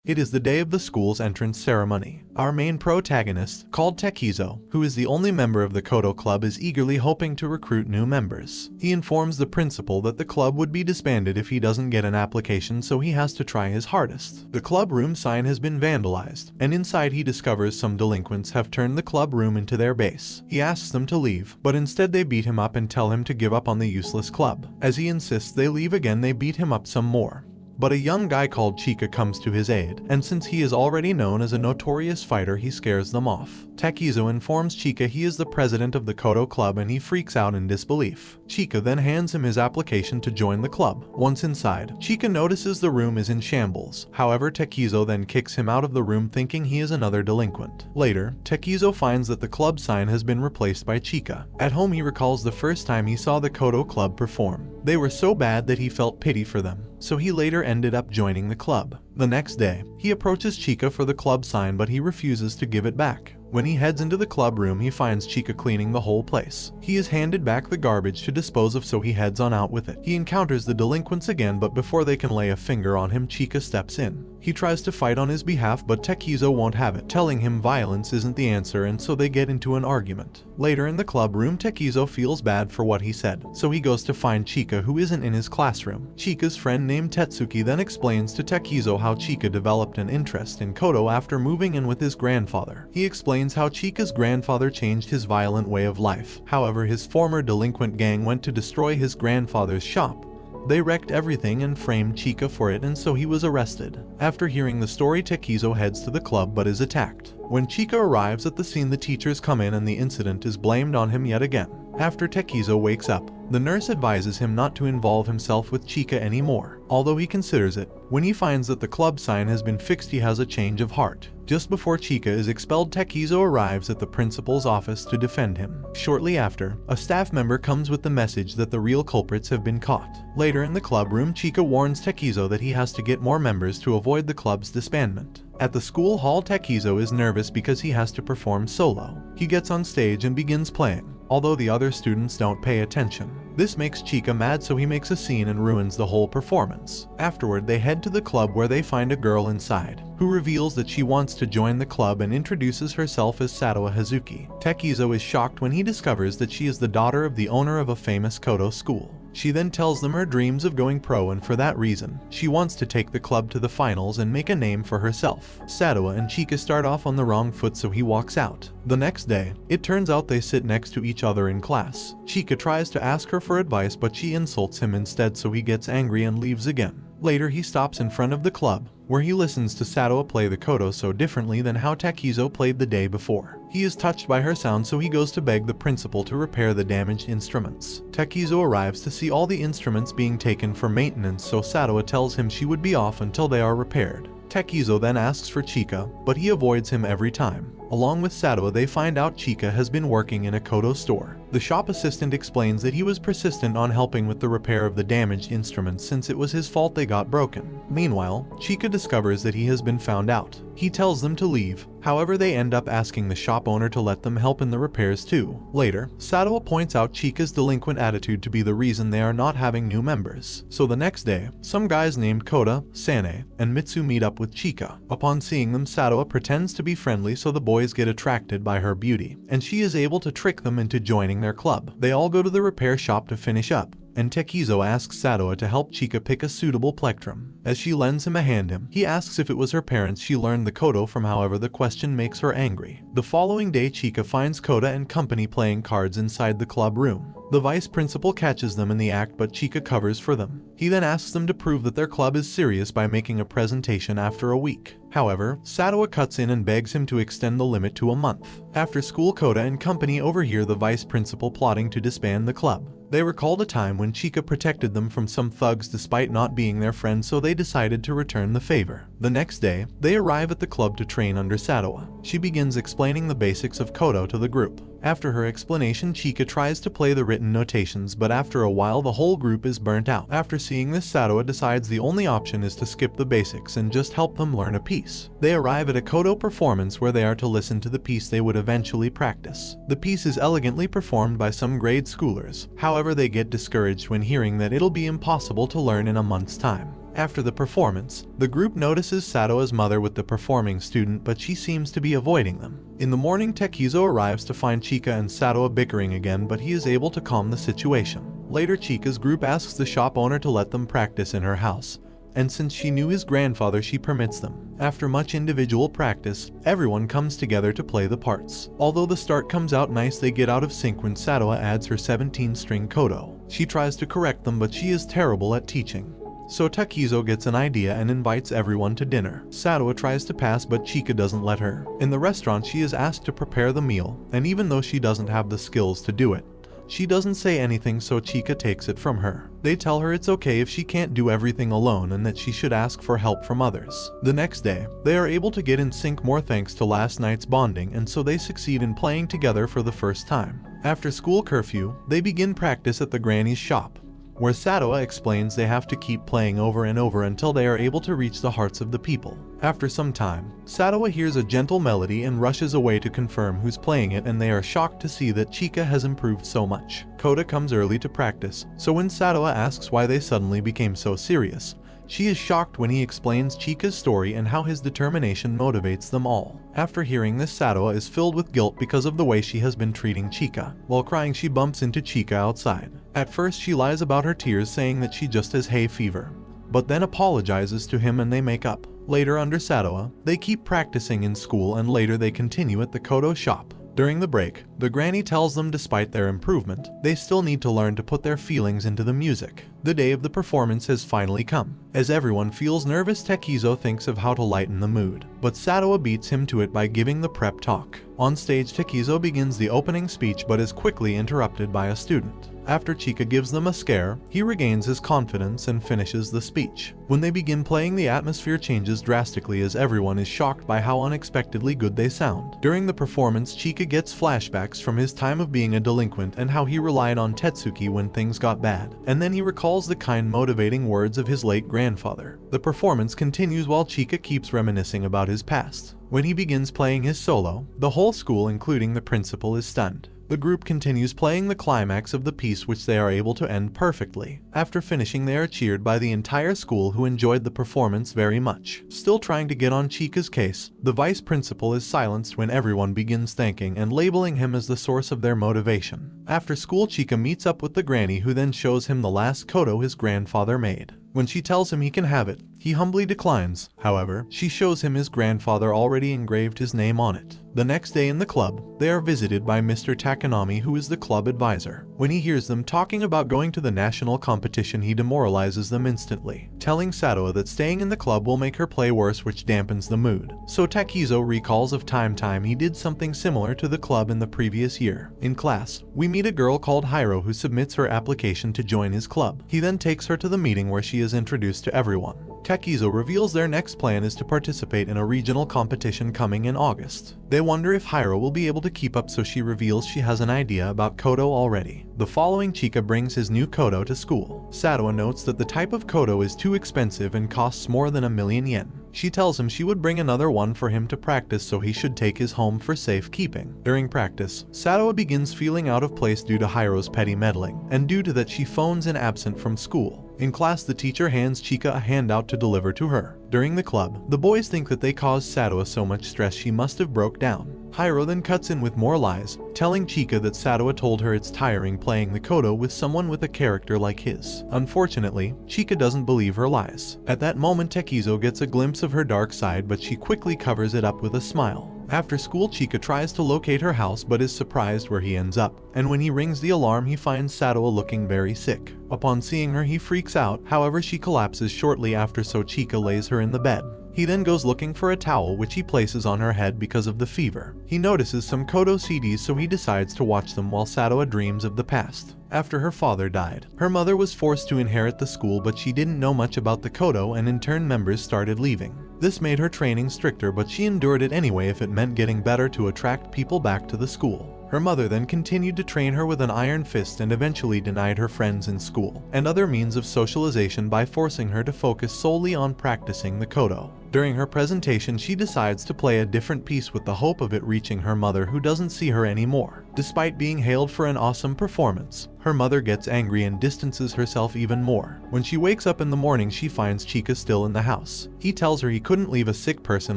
It is the day of the school's entrance ceremony. Our main protagonist, called Takizo, who is the only member of the Kodo Club, is eagerly hoping to recruit new members. He informs the principal that the club would be disbanded if he doesn't get an application, so he has to try his hardest. The club room sign has been vandalized, and inside he discovers some delinquents have turned the club room into their base. He asks them to leave, but instead they beat him up and tell him to give up on the useless club. As he insists they leave again, they beat him up some more. But a young guy called Chika comes to his aid, and since he is already known as a notorious fighter, he scares them off. Takizo informs Chika he is the president of the Kodo Club, and he freaks out in disbelief. Chika then hands him his application to join the club. Once inside, Chika notices the room is in shambles. However, Takizo then kicks him out of the room thinking he is another delinquent. Later, Takizo finds that the club sign has been replaced by Chika. At home, he recalls the first time he saw the Kodo Club perform. They were so bad that he felt pity for them, so he later ended up joining the club. The next day, he approaches Chika for the club sign, but he refuses to give it back. When he heads into the club room, he finds Chika cleaning the whole place. He is handed back the garbage to dispose of, so he heads on out with it. He encounters the delinquents again, but before they can lay a finger on him, Chika steps in. He tries to fight on his behalf, but Takizo won't have it, telling him violence isn't the answer, and so they get into an argument. Later in the club room, Takizo feels bad for what he said, so he goes to find Chika, who isn't in his classroom. Chika's friend named Tetsuki then explains to Takizo how Chika developed an interest in Kodo after moving in with his grandfather. He explains how Chika's grandfather changed his violent way of life. However, his former delinquent gang went to destroy his grandfather's shop. They wrecked everything and framed Chika for it, and so he was arrested. After hearing the story, Takizo heads to the club but is attacked. When Chika arrives at the scene, the teachers come in and the incident is blamed on him yet again. After Takizo wakes up, the nurse advises him not to involve himself with Chika anymore, although he considers it. When he finds that the club sign has been fixed, he has a change of heart. Just before Chika is expelled, Takizo arrives at the principal's office to defend him. Shortly after, a staff member comes with the message that the real culprits have been caught. Later in the club room, Chika warns Takizo that he has to get more members to avoid the club's disbandment. At the school hall, Takizo is nervous because he has to perform solo. He gets on stage and begins playing, although the other students don't pay attention. This makes Chika mad, so he makes a scene and ruins the whole performance. Afterward, they head to the club where they find a girl inside, who reveals that she wants to join the club and introduces herself as Sadawa Hazuki. Takizo is shocked when he discovers that she is the daughter of the owner of a famous Kodo school. She then tells them her dreams of going pro, and for that reason, she wants to take the club to the finals and make a name for herself. Sadawa and Chika start off on the wrong foot, so he walks out. The next day, it turns out they sit next to each other in class. Chika tries to ask her for advice, but she insults him instead, so he gets angry and leaves again. Later, he stops in front of the club, where he listens to Sadawa play the Kodo so differently than how Takizo played the day before. He is touched by her sound, so he goes to beg the principal to repair the damaged instruments. Takizo arrives to see all the instruments being taken for maintenance, so Sadawa tells him she would be off until they are repaired. Takizo then asks for Chika, but he avoids him every time. Along with Sadawa, they find out Chika has been working in a Kodo store. The shop assistant explains that he was persistent on helping with the repair of the damaged instruments since it was his fault they got broken. Meanwhile, Chika discovers that he has been found out. He tells them to leave. However, they end up asking the shop owner to let them help in the repairs too. Later, Sadawa points out Chika's delinquent attitude to be the reason they are not having new members. So the next day, some guys named Koda, Sane, and Mitsu meet up with Chika. Upon seeing them, Sadawa pretends to be friendly, so the boys get attracted by her beauty, and she is able to trick them into joining their club. They all go to the repair shop to finish up, and Takizo asks Sadawa to help Chika pick a suitable plectrum. As she lends him a hand, he asks if it was her parents she learned the Kodo from, however the question makes her angry. The following day, Chika finds Koda and company playing cards inside the club room. The vice principal catches them in the act, but Chika covers for them. He then asks them to prove that their club is serious by making a presentation after a week. However, Sadawa cuts in and begs him to extend the limit to a month. After school, Koda and company overhear the vice principal plotting to disband the club. They recalled a time when Chika protected them from some thugs despite not being their friend, so they decided to return the favor. The next day, they arrive at the club to train under Sadawa. She begins explaining the basics of Kodo to the group. After her explanation, Chika tries to play the written notations, but after a while the whole group is burnt out. After seeing this, Sadawa decides the only option is to skip the basics and just help them learn a piece. They arrive at a Kodo performance where they are to listen to the piece they would eventually practice. The piece is elegantly performed by some grade schoolers. However, they get discouraged when hearing that it'll be impossible to learn in a month's time. After the performance, the group notices Satoa's mother with the performing student, but she seems to be avoiding them. In the morning, Takizo arrives to find Chika and Satoa bickering again, but he is able to calm the situation. Later, Chika's group asks the shop owner to let them practice in her house, and since she knew his grandfather, she permits them. After much individual practice, everyone comes together to play the parts. Although the start comes out nice, they get out of sync when Satoa adds her 17-string koto. She tries to correct them, but she is terrible at teaching. So Takizo gets an idea and invites everyone to dinner. Satoa tries to pass, but Chika doesn't let her. In the restaurant, she is asked to prepare the meal, and even though she doesn't have the skills to do it, she doesn't say anything, so Chika takes it from her. They tell her it's okay if she can't do everything alone and that she should ask for help from others. The next day, they are able to get in sync more thanks to last night's bonding, and so they succeed in playing together for the first time. After school curfew, they begin practice at the granny's shop, where Satoa explains they have to keep playing over and over until they are able to reach the hearts of the people. After some time, Satoa hears a gentle melody and rushes away to confirm who's playing it, and they are shocked to see that Chika has improved so much. Kota comes early to practice, so when Satoa asks why they suddenly became so serious, she is shocked when he explains Chika's story and how his determination motivates them all. After hearing this, Satoa is filled with guilt because of the way she has been treating Chika. While crying, she bumps into Chika outside. At first, she lies about her tears, saying that she just has hay fever, but then apologizes to him and they make up. Later, under Satoa, they keep practicing in school, and later they continue at the koto shop. During the break, the granny tells them despite their improvement, they still need to learn to put their feelings into the music. The day of the performance has finally come. As everyone feels nervous, Takizo thinks of how to lighten the mood, but Satoa beats him to it by giving the prep talk. On stage, Takizo begins the opening speech but is quickly interrupted by a student. After Chika gives them a scare, he regains his confidence and finishes the speech. When they begin playing, the atmosphere changes drastically as everyone is shocked by how unexpectedly good they sound. During the performance, Chika gets flashbacks from his time of being a delinquent and how he relied on Tetsuki when things got bad, and then he recalls the kind motivating words of his late grandfather. The performance continues while Chika keeps reminiscing about his past. When he begins playing his solo, the whole school, including the principal, is stunned. The group continues playing the climax of the piece, which they are able to end perfectly. After finishing, they are cheered by the entire school, who enjoyed the performance very much. Still trying to get on Chika's case, the vice principal is silenced when everyone begins thanking and labeling him as the source of their motivation. After school, Chika meets up with the granny, who then shows him the last koto his grandfather made. When she tells him he can have it, he humbly declines. However, she shows him his grandfather already engraved his name on it. The next day in the club, they are visited by Mr. Takanami, who is the club advisor. When he hears them talking about going to the national competition, he demoralizes them instantly, telling Satoa that staying in the club will make her play worse, which dampens the mood. So Takizo recalls of time he did something similar to the club in the previous year. In class, we meet a girl called Hiro who submits her application to join his club. He then takes her to the meeting where she is introduced to everyone. Takizo reveals their next plan is to participate in a regional competition coming in August. They wonder if Hiro will be able to keep up, so she reveals she has an idea about koto already. The following, Chika brings his new koto to school. Satoa notes that the type of koto is too expensive and costs more than 1,000,000 yen. She tells him she would bring another one for him to practice, so he should take his home for safekeeping. During practice, Satoa begins feeling out of place due to Hiro's petty meddling, and due to that she phones in absent from school. In class, the teacher hands Chika a handout to deliver to her. During the club, the boys think that they caused Satoa so much stress she must have broke down. Hiro then cuts in with more lies, telling Chika that Satoa told her it's tiring playing the koto with someone with a character like his. Unfortunately, Chika doesn't believe her lies. At that moment, Takizo gets a glimpse of her dark side, but she quickly covers it up with a smile. After school, Chika tries to locate her house but is surprised where he ends up, and when he rings the alarm, he finds Satoa looking very sick. Upon seeing her, he freaks out, however she collapses shortly after, so Chika lays her in the bed. He then goes looking for a towel, which he places on her head because of the fever. He notices some koto CDs, so he decides to watch them while Satoa dreams of the past. After her father died, her mother was forced to inherit the school, but she didn't know much about the koto, and in turn members started leaving. This made her training stricter, but she endured it anyway if it meant getting better to attract people back to the school. Her mother then continued to train her with an iron fist and eventually denied her friends in school and other means of socialization by forcing her to focus solely on practicing the kodo. During her presentation, she decides to play a different piece with the hope of it reaching her mother, who doesn't see her anymore. Despite being hailed for an awesome performance, her mother gets angry and distances herself even more. When she wakes up in the morning, she finds Chika still in the house. He tells her he couldn't leave a sick person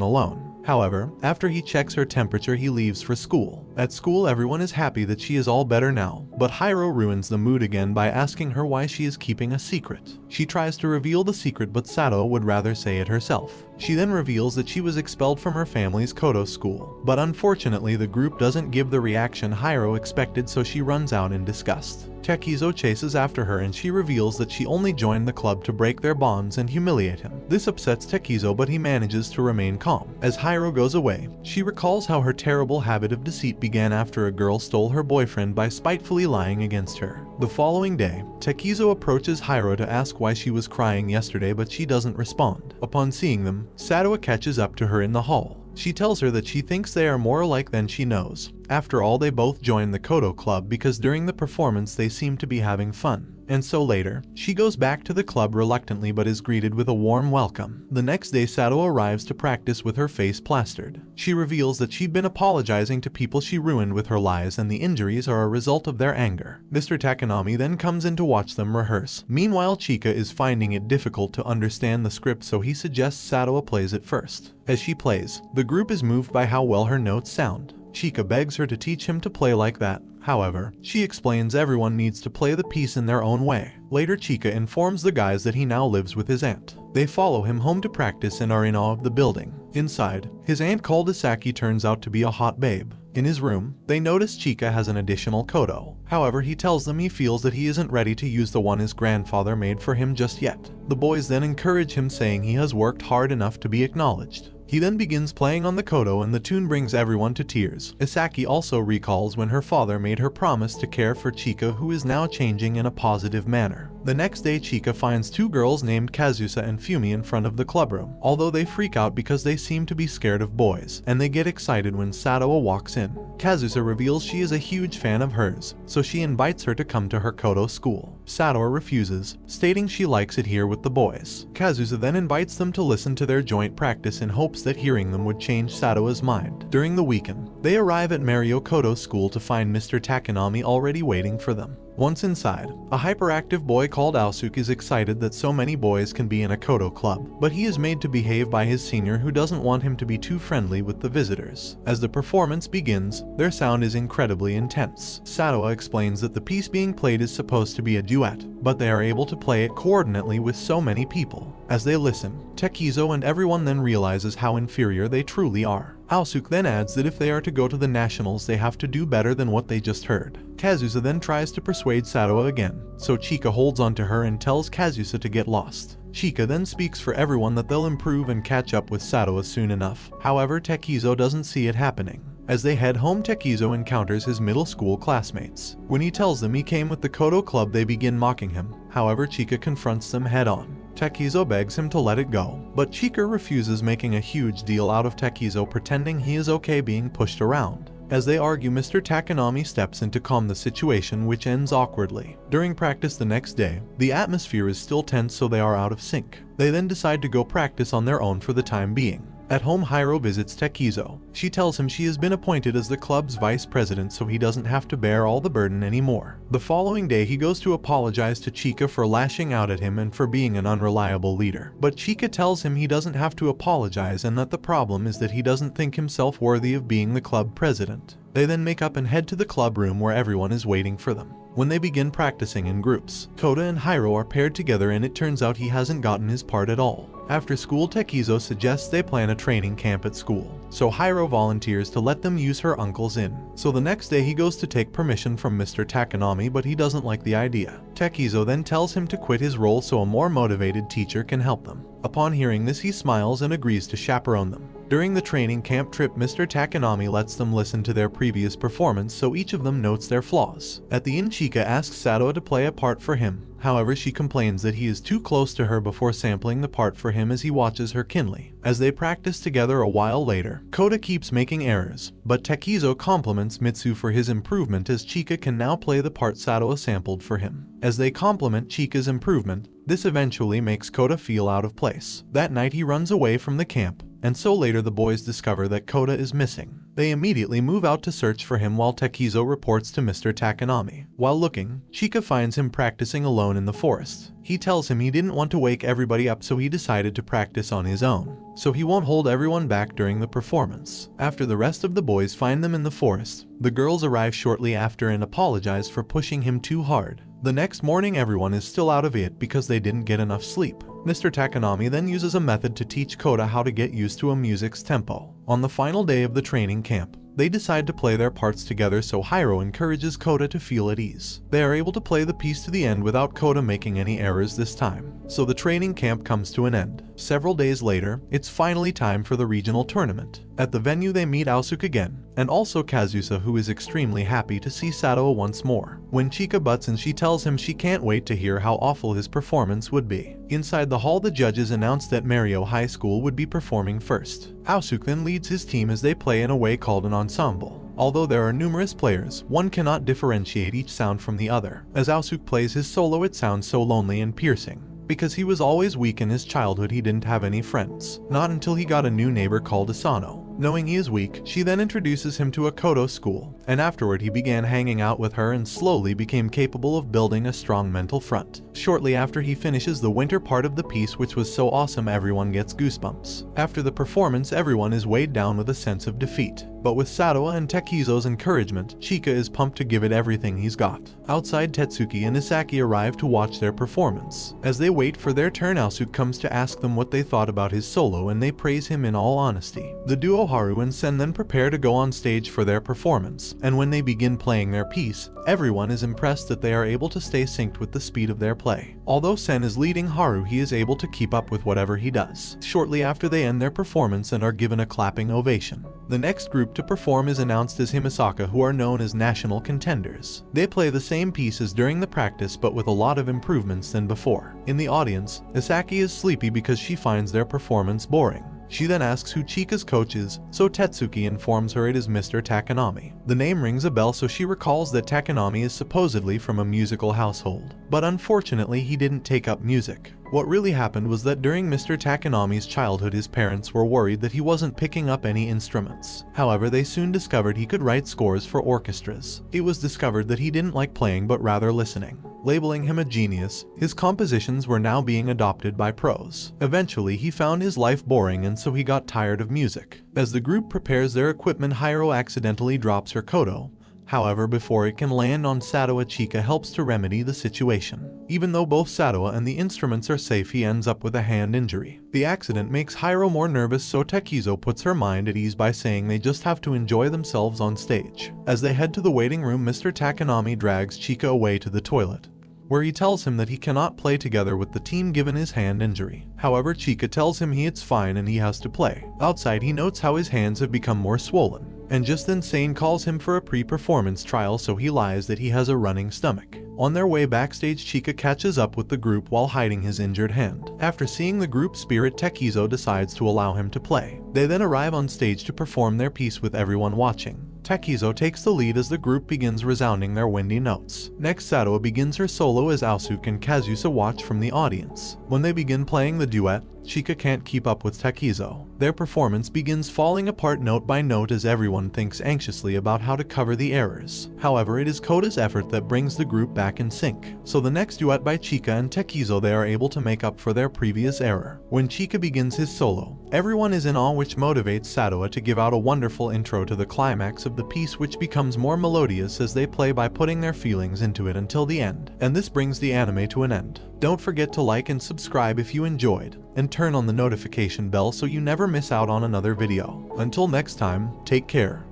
alone. However, after he checks her temperature, he leaves for school. At school, everyone is happy that she is all better now, but Hiro ruins the mood again by asking her why she is keeping a secret. She tries to reveal the secret, but Sato would rather say it herself. She then reveals that she was expelled from her family's kodo school, but unfortunately the group doesn't give the reaction Hiro expected, so she runs out in disgust. Takizo chases after her and she reveals that she only joined the club to break their bonds and humiliate him. This upsets Takizo, but he manages to remain calm. As Hiro goes away, she recalls how her terrible habit of deceit began after a girl stole her boyfriend by spitefully lying against her. The following day, Takizo approaches Hiro to ask why she was crying yesterday, but she doesn't respond. Upon seeing them, Sato catches up to her in the hall. She tells her that she thinks they are more alike than she knows. After all, they both joined the kodo club because during the performance they seem to be having fun. And so later, she goes back to the club reluctantly but is greeted with a warm welcome. The next day, Sato arrives to practice with her face plastered. She reveals that she'd been apologizing to people she ruined with her lies, and the injuries are a result of their anger. Mr. Takanami then comes in to watch them rehearse. Meanwhile, Chika is finding it difficult to understand the script, so he suggests Sato plays it first. As she plays, the group is moved by how well her notes sound. Chika begs her to teach him to play like that. However, she explains everyone needs to play the piece in their own way. Later, Chika informs the guys that he now lives with his aunt. They follow him home to practice and are in awe of the building. Inside, his aunt called Isaki turns out to be a hot babe. In his room, they notice Chika has an additional kodo. However, he tells them he feels that he isn't ready to use the one his grandfather made for him just yet. The boys then encourage him, saying he has worked hard enough to be acknowledged. He then begins playing on the kodo and the tune brings everyone to tears. Isaki also recalls when her father made her promise to care for Chika, who is now changing in a positive manner. The next day, Chika finds two girls named Kazusa and Fumi in front of the clubroom, although they freak out because they seem to be scared of boys, and they get excited when Sato walks in. Kazusa reveals she is a huge fan of hers, so she invites her to come to her kodo school. Sato refuses, stating she likes it here with the boys. Kazusa then invites them to listen to their joint practice in hopes that hearing them would change Sato's mind. During the weekend, they arrive at Mario Kodo school to find Mr. Takanami already waiting for them. Once inside, a hyperactive boy called Aosuke is excited that so many boys can be in a kodo club, but he is made to behave by his senior, who doesn't want him to be too friendly with the visitors. As the performance begins, their sound is incredibly intense. Sato explains that the piece being played is supposed to be a duet, but they are able to play it coordinately with so many people. As they listen, Takizo and everyone then realizes how inferior they truly are. Aosuke then adds that if they are to go to the nationals, they have to do better than what they just heard. Kazusa then tries to persuade Sato again, so Chika holds onto her and tells Kazusa to get lost. Chika then speaks for everyone that they'll improve and catch up with Sato soon enough. However, Takizo doesn't see it happening. As they head home, Takizo encounters his middle school classmates. When he tells them he came with the kodo club, they begin mocking him. However, Chika confronts them head-on. Takizo begs him to let it go, but Chika refuses, making a huge deal out of Takizo pretending he is okay being pushed around. As they argue, Mr. Takanami steps in to calm the situation, which ends awkwardly. During practice the next day, the atmosphere is still tense, so they are out of sync. They then decide to go practice on their own for the time being. At home, Hiro visits Takizo. She tells him she has been appointed as the club's vice president, so he doesn't have to bear all the burden anymore. The following day, he goes to apologize to Chika for lashing out at him and for being an unreliable leader. But Chika tells him he doesn't have to apologize and that the problem is that he doesn't think himself worthy of being the club president. They then make up and head to the club room where everyone is waiting for them. When they begin practicing in groups, Koda and Hiro are paired together, and it turns out he hasn't gotten his part at all. After school, Takizo suggests they plan a training camp at school, so Hiro volunteers to let them use her uncle's inn. So the next day he goes to take permission from Mr. Takanami, but he doesn't like the idea. Takizo then tells him to quit his role so a more motivated teacher can help them. Upon hearing this, he smiles and agrees to chaperone them. During the training camp trip, Mr. Takanami lets them listen to their previous performance, so each of them notes their flaws. At the end, Chika asks Sato to play a part for him. However, she complains that he is too close to her before sampling the part for him as he watches her keenly. As they practice together a while later, Kota keeps making errors, but Takizo compliments Mitsu for his improvement as Chika can now play the part Satoa sampled for him. As they compliment Chika's improvement, this eventually makes Kota feel out of place. That night he runs away from the camp, and so later the boys discover that Kota is missing. They immediately move out to search for him while Takizo reports to Mr. Takanami. While looking, Chika finds him practicing alone in the forest. He tells him he didn't want to wake everybody up, so he decided to practice on his own, so he won't hold everyone back during the performance. After the rest of the boys find them in the forest, the girls arrive shortly after and apologize for pushing him too hard. The next morning everyone is still out of it because they didn't get enough sleep. Mr. Takanami then uses a method to teach Kota how to get used to a music's tempo. On the final day of the training camp, they decide to play their parts together, so Hiro encourages Kota to feel at ease. They are able to play the piece to the end without Kota making any errors this time, so the training camp comes to an end. Several days later, it's finally time for the regional tournament. At the venue they meet Aosuke again, and also Kazusa, who is extremely happy to see Satoa once more. When Chika butts in, she tells him she can't wait to hear how awful his performance would be. Inside the hall, the judges announce that Mario High School would be performing first. Aosuke then leads his team as they play in a way called an ensemble. Although there are numerous players, one cannot differentiate each sound from the other. As Aosuke plays his solo, it sounds so lonely and piercing. Because he was always weak in his childhood, he didn't have any friends. Not until he got a new neighbor called Asano. Knowing he is weak, she then introduces him to a Kodo school, and afterward he began hanging out with her and slowly became capable of building a strong mental front. Shortly after, he finishes the winter part of the piece, which was so awesome everyone gets goosebumps. After the performance, everyone is weighed down with a sense of defeat. But with Satoa and Takizo's encouragement, Chika is pumped to give it everything he's got. Outside, Tetsuki and Isaki arrive to watch their performance. As they wait for their turn, Aosuke comes to ask them what they thought about his solo, and they praise him in all honesty. The duo Haru and Sen then prepare to go on stage for their performance, and when they begin playing their piece, everyone is impressed that they are able to stay synced with the speed of their play. Although Sen is leading Haru, he is able to keep up with whatever he does. Shortly after, they end their performance and are given a clapping ovation. The next group to perform is announced as Himisaka, who are known as national contenders. They play the same pieces during the practice, but with a lot of improvements than before. In the audience, Isaki is sleepy because she finds their performance boring. She then asks who Chika's coach is, so Tetsuki informs her it is Mr. Takanami. The name rings a bell, so she recalls that Takanami is supposedly from a musical household. But unfortunately, he didn't take up music. What really happened was that during Mr. Takanami's childhood, his parents were worried that he wasn't picking up any instruments. However, they soon discovered he could write scores for orchestras. It was discovered that he didn't like playing but rather listening. Labeling him a genius, his compositions were now being adopted by pros. Eventually, he found his life boring, and so he got tired of music. As the group prepares their equipment, Hiro accidentally drops her koto. However, before it can land on Satoa, Chika helps to remedy the situation. Even though both Satoa and the instruments are safe, he ends up with a hand injury. The accident makes Hiro more nervous, so Takizo puts her mind at ease by saying they just have to enjoy themselves on stage. As they head to the waiting room, Mr. Takanami drags Chika away to the toilet, where he tells him that he cannot play together with the team given his hand injury. However, Chika tells him it's fine and he has to play. Outside, he notes how his hands have become more swollen, and just then Sane calls him for a pre-performance trial, so he lies that he has a running stomach. On their way backstage, Chika catches up with the group while hiding his injured hand. After seeing the group spirit, Takizo decides to allow him to play. They then arrive on stage to perform their piece with everyone watching. Takizo takes the lead as the group begins resounding their windy notes. Next, Satoa begins her solo as Aosuke and Kazusa watch from the audience. When they begin playing the duet, Chika can't keep up with Takizo. Their performance begins falling apart note by note as everyone thinks anxiously about how to cover the errors. However, it is Kota's effort that brings the group back in sync. So the next duet by Chika and Takizo, they are able to make up for their previous error. When Chika begins his solo, everyone is in awe, which motivates Satoa to give out a wonderful intro to the climax of the piece, which becomes more melodious as they play by putting their feelings into it until the end. And this brings the anime to an end. Don't forget to like and subscribe if you enjoyed, and turn on the notification bell so you never miss out on another video. Until next time, take care.